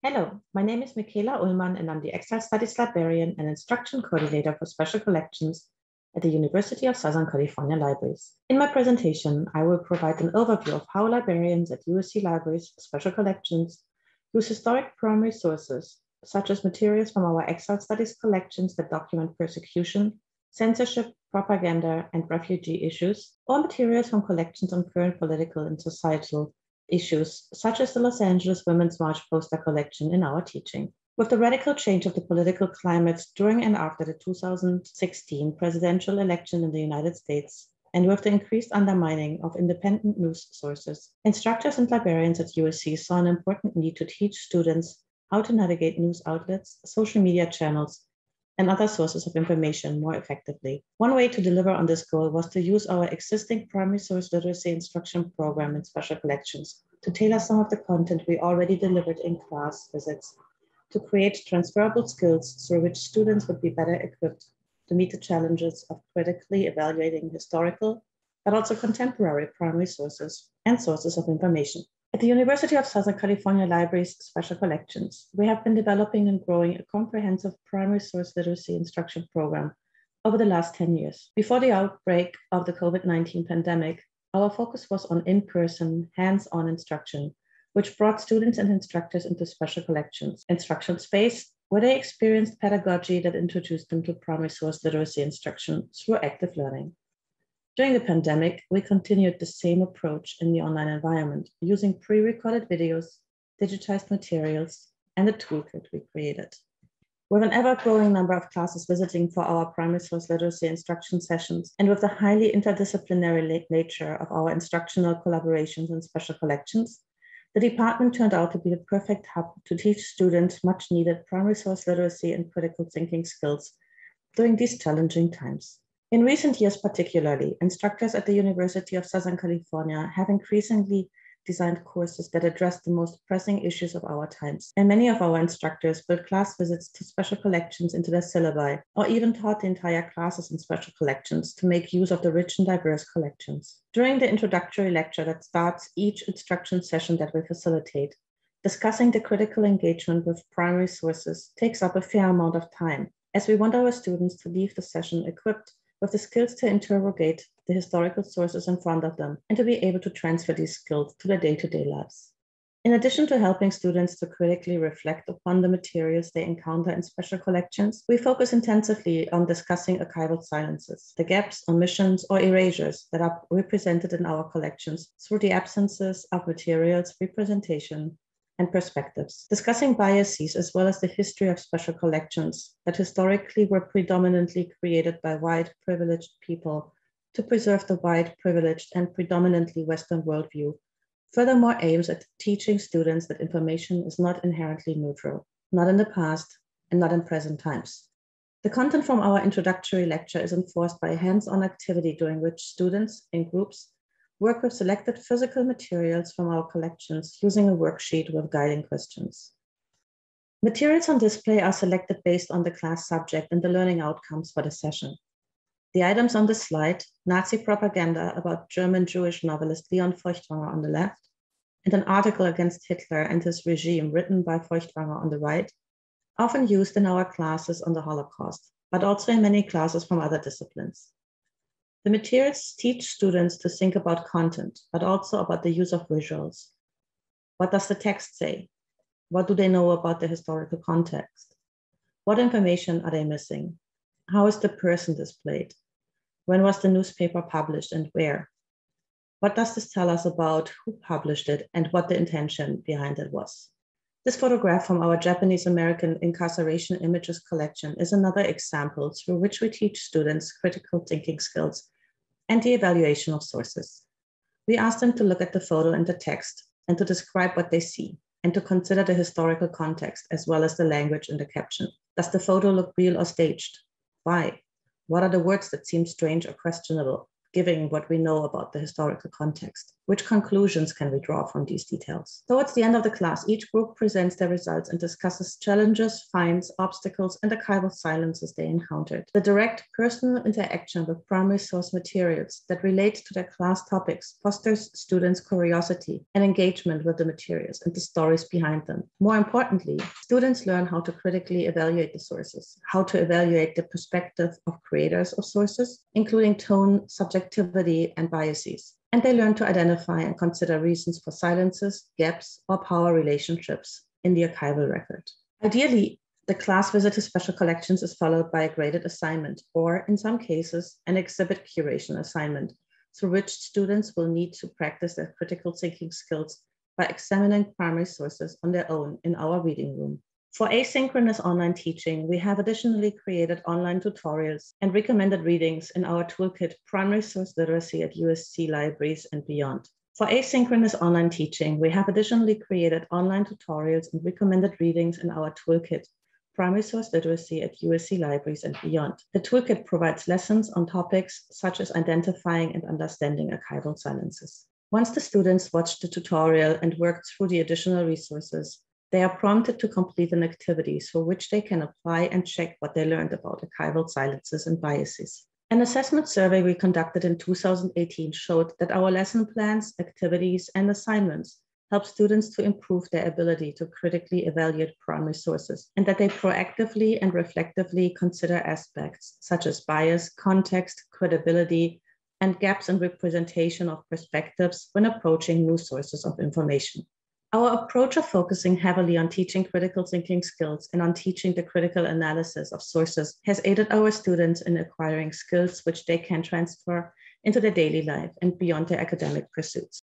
Hello, my name is Michaela Ullmann and I'm the ECIL Studies Librarian and Instruction Coordinator for Special Collections at the University of Southern California Libraries. In my presentation, I will provide an overview of how librarians at USC Libraries Special Collections use historic primary sources, such as materials from our ECIL Studies collections that document persecution, censorship, propaganda, and refugee issues, or materials from collections on current political and societal issues, such as the Los Angeles Women's March poster collection in our teaching. With the radical change of the political climate during and after the 2016 presidential election in the United States, and with the increased undermining of independent news sources, instructors and librarians at USC saw an important need to teach students how to navigate news outlets, social media channels, and other sources of information more effectively. One way to deliver on this goal was to use our existing primary source literacy instruction program in special collections to tailor some of the content we already delivered in class visits to create transferable skills through which students would be better equipped to meet the challenges of critically evaluating historical, but also contemporary primary sources and sources of information. At the University of Southern California Libraries Special Collections, we have been developing and growing a comprehensive primary source literacy instruction program over the last 10 years. Before the outbreak of the COVID-19 pandemic, our focus was on in-person, hands-on instruction, which brought students and instructors into special collections instruction space, where they experienced pedagogy that introduced them to primary source literacy instruction through active learning. During the pandemic, we continued the same approach in the online environment, using pre-recorded videos, digitized materials, and the toolkit we created. With an ever-growing number of classes visiting for our primary source literacy instruction sessions, and with the highly interdisciplinary nature of our instructional collaborations and special collections, the department turned out to be the perfect hub to teach students much needed primary source literacy and critical thinking skills during these challenging times. In recent years particularly, instructors at the University of Southern California have increasingly designed courses that address the most pressing issues of our times. And many of our instructors built class visits to special collections into their syllabi, or even taught the entire classes in special collections to make use of the rich and diverse collections. During the introductory lecture that starts each instruction session that we facilitate, discussing the critical engagement with primary sources takes up a fair amount of time, as we want our students to leave the session equipped with the skills to interrogate the historical sources in front of them and to be able to transfer these skills to their day-to-day lives. In addition to helping students to critically reflect upon the materials they encounter in special collections, we focus intensively on discussing archival silences, the gaps, omissions, or erasures that are represented in our collections through the absences of materials, representation, and perspectives, discussing biases as well as the history of special collections that historically were predominantly created by white privileged people to preserve the white privileged and predominantly Western worldview. Furthermore, aims at teaching students that information is not inherently neutral, not in the past and not in present times. The content from our introductory lecture is enforced by a hands-on activity during which students in groups work with selected physical materials from our collections using a worksheet with guiding questions. Materials on display are selected based on the class subject and the learning outcomes for the session. The items on the slide, Nazi propaganda about German Jewish novelist Leon Feuchtwanger on the left, and an article against Hitler and his regime written by Feuchtwanger on the right, often used in our classes on the Holocaust, but also in many classes from other disciplines. The materials teach students to think about content, but also about the use of visuals. What does the text say? What do they know about the historical context? What information are they missing? How is the person displayed? When was the newspaper published and where? What does this tell us about who published it and what the intention behind it was? This photograph from our Japanese-American incarceration images collection is another example through which we teach students critical thinking skills and the evaluation of sources. We ask them to look at the photo and the text and to describe what they see and to consider the historical context as well as the language in the caption. Does the photo look real or staged? Why? What are the words that seem strange or questionable? given what we know about the historical context? Which conclusions can we draw from these details? Towards the end of the class, each group presents their results and discusses challenges, finds, obstacles, and archival silences they encountered. The direct personal interaction with primary source materials that relate to their class topics fosters students' curiosity and engagement with the materials and the stories behind them. More importantly, students learn how to critically evaluate the sources, how to evaluate the perspective of creators of sources, including tone, subjectivity, and biases. And they learn to identify and consider reasons for silences, gaps, or power relationships in the archival record. Ideally, the class visit to special collections is followed by a graded assignment, or in some cases, an exhibit curation assignment, through which students will need to practice their critical thinking skills by examining primary sources on their own in our reading room. For asynchronous online teaching, we have additionally created online tutorials and recommended readings in our toolkit, Primary Source Literacy at USC Libraries and Beyond. For asynchronous online teaching, we have additionally created online tutorials and recommended readings in our toolkit, Primary Source Literacy at USC Libraries and Beyond. The toolkit provides lessons on topics such as identifying and understanding archival silences. Once the students watch the tutorial and work through the additional resources, they are prompted to complete an activity for which they can apply and check what they learned about archival silences and biases. An assessment survey we conducted in 2018 showed that our lesson plans, activities, and assignments help students to improve their ability to critically evaluate primary sources, and that they proactively and reflectively consider aspects such as bias, context, credibility, and gaps in representation of perspectives when approaching new sources of information. Our approach of focusing heavily on teaching critical thinking skills and on teaching the critical analysis of sources has aided our students in acquiring skills which they can transfer into their daily life and beyond their academic pursuits.